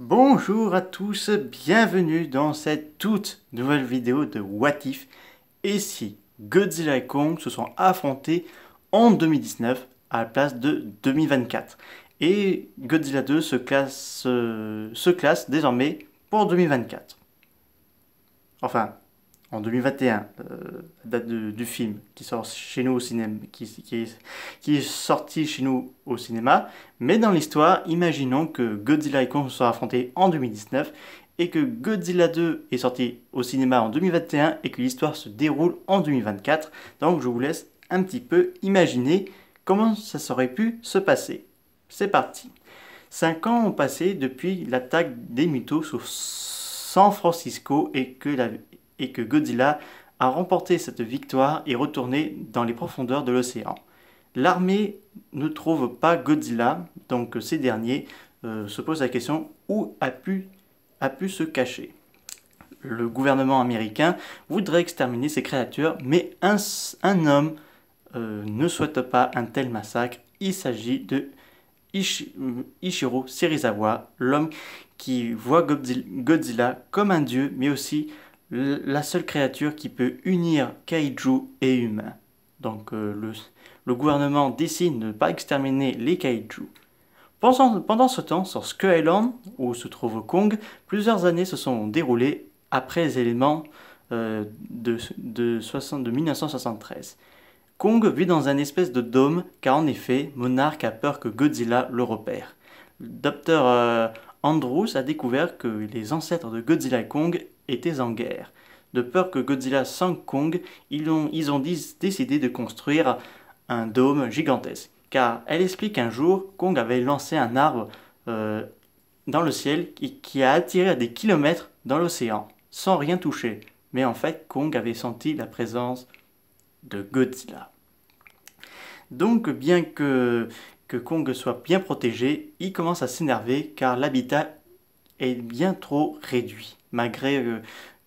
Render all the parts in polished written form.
Bonjour à tous, bienvenue dans cette toute nouvelle vidéo de What If. Et si Godzilla et Kong se sont affrontés en 2019 à la place de 2024. Et Godzilla 2 se classe désormais pour 2024. Enfin, en 2021, date du film qui sort chez nous au cinéma, qui est sorti chez nous au cinéma. Mais dans l'histoire, imaginons que Godzilla et Kong se soient affrontés en 2019 et que Godzilla 2 est sorti au cinéma en 2021 et que l'histoire se déroule en 2024. Donc je vous laisse un petit peu imaginer comment ça aurait pu se passer. C'est parti. 5 ans ont passé depuis l'attaque des Mutos sur San Francisco et que Godzilla a remporté cette victoire et retourné dans les profondeurs de l'océan. L'armée ne trouve pas Godzilla, donc ces derniers se posent la question où a pu se cacher. Le gouvernement américain voudrait exterminer ces créatures, mais un homme ne souhaite pas un tel massacre. Il s'agit de Ichiro Serizawa, l'homme qui voit Godzilla comme un dieu, mais aussi la seule créature qui peut unir kaiju et humains. Donc le gouvernement décide de ne pas exterminer les kaiju. Pendant ce temps, sur Skull Island, où se trouve Kong, plusieurs années se sont déroulées après les éléments de 1973. Kong vit dans un espèce de dôme, car en effet, Monarch a peur que Godzilla le repère. Le docteur Andrews a découvert que les ancêtres de Godzilla et Kong étaient en guerre. De peur que Godzilla sangue Kong, ils ont décidé de construire un dôme gigantesque. Car elle explique qu'un jour, Kong avait lancé un arbre dans le ciel qui a attiré à des kilomètres dans l'océan, sans rien toucher. Mais en fait, Kong avait senti la présence de Godzilla. Donc, bien que Kong soit bien protégé, il commence à s'énerver car l'habitat est bien trop réduit. Malgré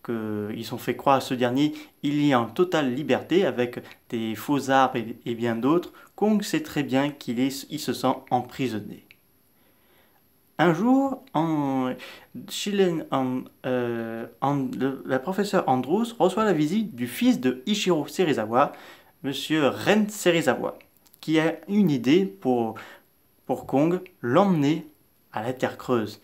qu'ils ont fait croire à ce dernier, il y a en totale liberté avec des faux arbres et bien d'autres. Kong sait très bien il se sent emprisonné. Un jour, la professeure Andrews reçoit la visite du fils de Ichiro Serizawa, Monsieur Ren Serizawa, qui a une idée pour Kong, l'emmener à la Terre creuse.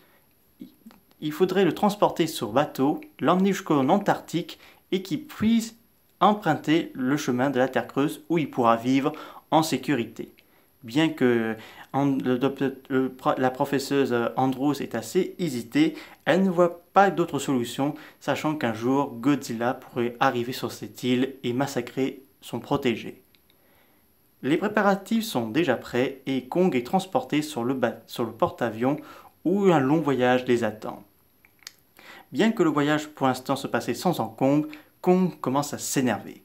Il faudrait le transporter sur bateau, l'emmener jusqu'en Antarctique et qu'il puisse emprunter le chemin de la Terre creuse où il pourra vivre en sécurité. Bien que la professeuse Andrews est assez hésitée, elle ne voit pas d'autre solution, sachant qu'un jour Godzilla pourrait arriver sur cette île et massacrer son protégé. Les préparatifs sont déjà prêts et Kong est transporté sur le porte-avions où un long voyage les attend. Bien que le voyage pour l'instant se passait sans encombre, Kong commence à s'énerver.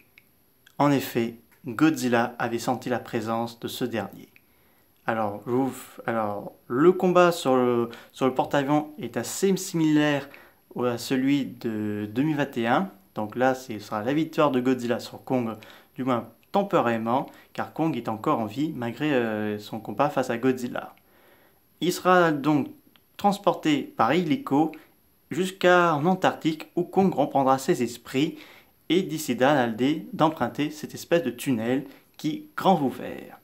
En effet, Godzilla avait senti la présence de ce dernier. Alors le combat sur le porte-avions est assez similaire à celui de 2021. Donc là, ce sera la victoire de Godzilla sur Kong, du moins temporairement, car Kong est encore en vie malgré son combat face à Godzilla. Il sera donc transporté par hélico jusqu'en Antarctique où Kong reprendra ses esprits et décidera d'emprunter cette espèce de tunnel qui est grand ouvert.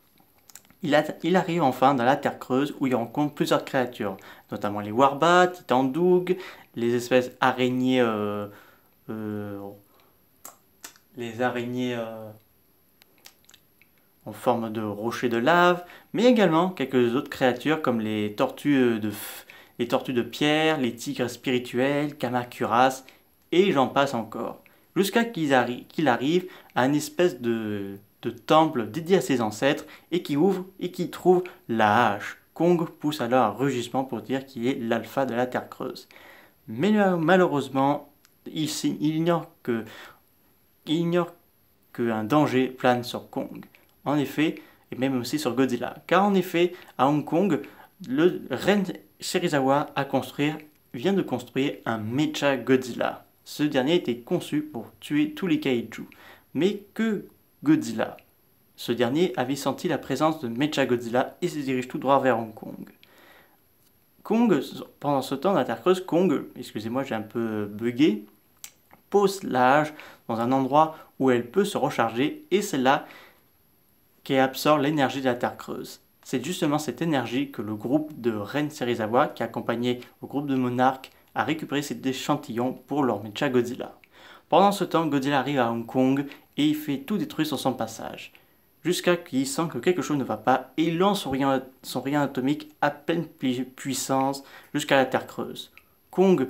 Il arrive enfin dans la Terre creuse où il rencontre plusieurs créatures, notamment les Warbats, Titandoug, les espèces araignées, en forme de rochers de lave, mais également quelques autres créatures comme les tortues de pierre, les tigres spirituels, Kamacuras, et j'en passe encore. Jusqu'à qu'il arrive à une espèce de temple dédié à ses ancêtres et qui ouvre et qui trouve la hache. Kong pousse alors un rugissement pour dire qu'il est l'alpha de la Terre creuse. Mais malheureusement, il ignore qu'un danger plane sur Kong. En effet, et même aussi sur Godzilla. Car en effet, à Hong Kong, le Ren Serizawa vient de construire un Mecha Godzilla. Ce dernier était conçu pour tuer tous les kaiju. Mais que Godzilla. Ce dernier avait senti la présence de Mecha Godzilla et se dirige tout droit vers Hong Kong. Kong, pendant ce temps, dans la Terre creuse, Kong, excusez-moi, j'ai un peu bugué, pose l'âge dans un endroit où elle peut se recharger et c'est là qu'elle absorbe l'énergie de la Terre creuse. C'est justement cette énergie que le groupe de Ren Serizawa, qui accompagnait le groupe de monarques, a récupéré cet échantillon pour leur Mecha Godzilla. Pendant ce temps, Godzilla arrive à Hong Kong et il fait tout détruire sur son passage. Jusqu'à qu'il sent que quelque chose ne va pas et il lance son rayon atomique à pleine puissance jusqu'à la Terre creuse. Kong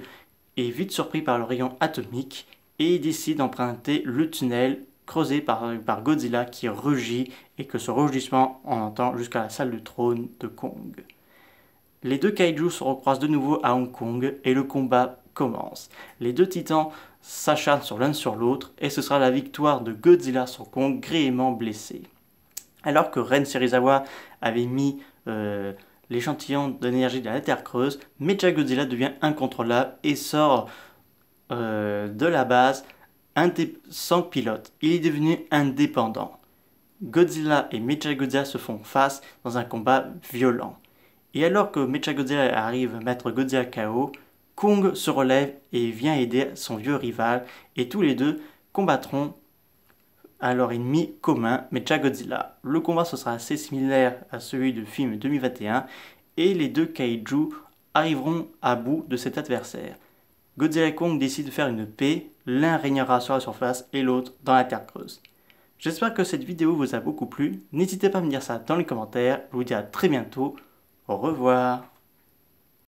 est vite surpris par le rayon atomique et il décide d'emprunter le tunnel creusé par Godzilla qui rugit et que ce rugissement on entend jusqu'à la salle du trône de Kong. Les deux kaijus se recroisent de nouveau à Hong Kong et le combat commence. Les deux titans s'acharnent sur l'un sur l'autre et ce sera la victoire de Godzilla sur Kong gréement blessé. Alors que Ren Serizawa avait mis l'échantillon d'énergie de la Terre creuse, Mecha Godzilla devient incontrôlable et sort de la base sans pilote. Il est devenu indépendant. Godzilla et Mecha Godzilla se font face dans un combat violent. Et alors que Mecha Godzilla arrive à mettre Godzilla KO, Kong se relève et vient aider son vieux rival et tous les deux combattront à leur ennemi commun, Mecha Godzilla. Le combat ce sera assez similaire à celui du film 2021 et les deux kaiju arriveront à bout de cet adversaire. Godzilla et Kong décident de faire une paix, l'un régnera sur la surface et l'autre dans la Terre creuse. J'espère que cette vidéo vous a beaucoup plu, n'hésitez pas à me dire ça dans les commentaires, je vous dis à très bientôt, au revoir.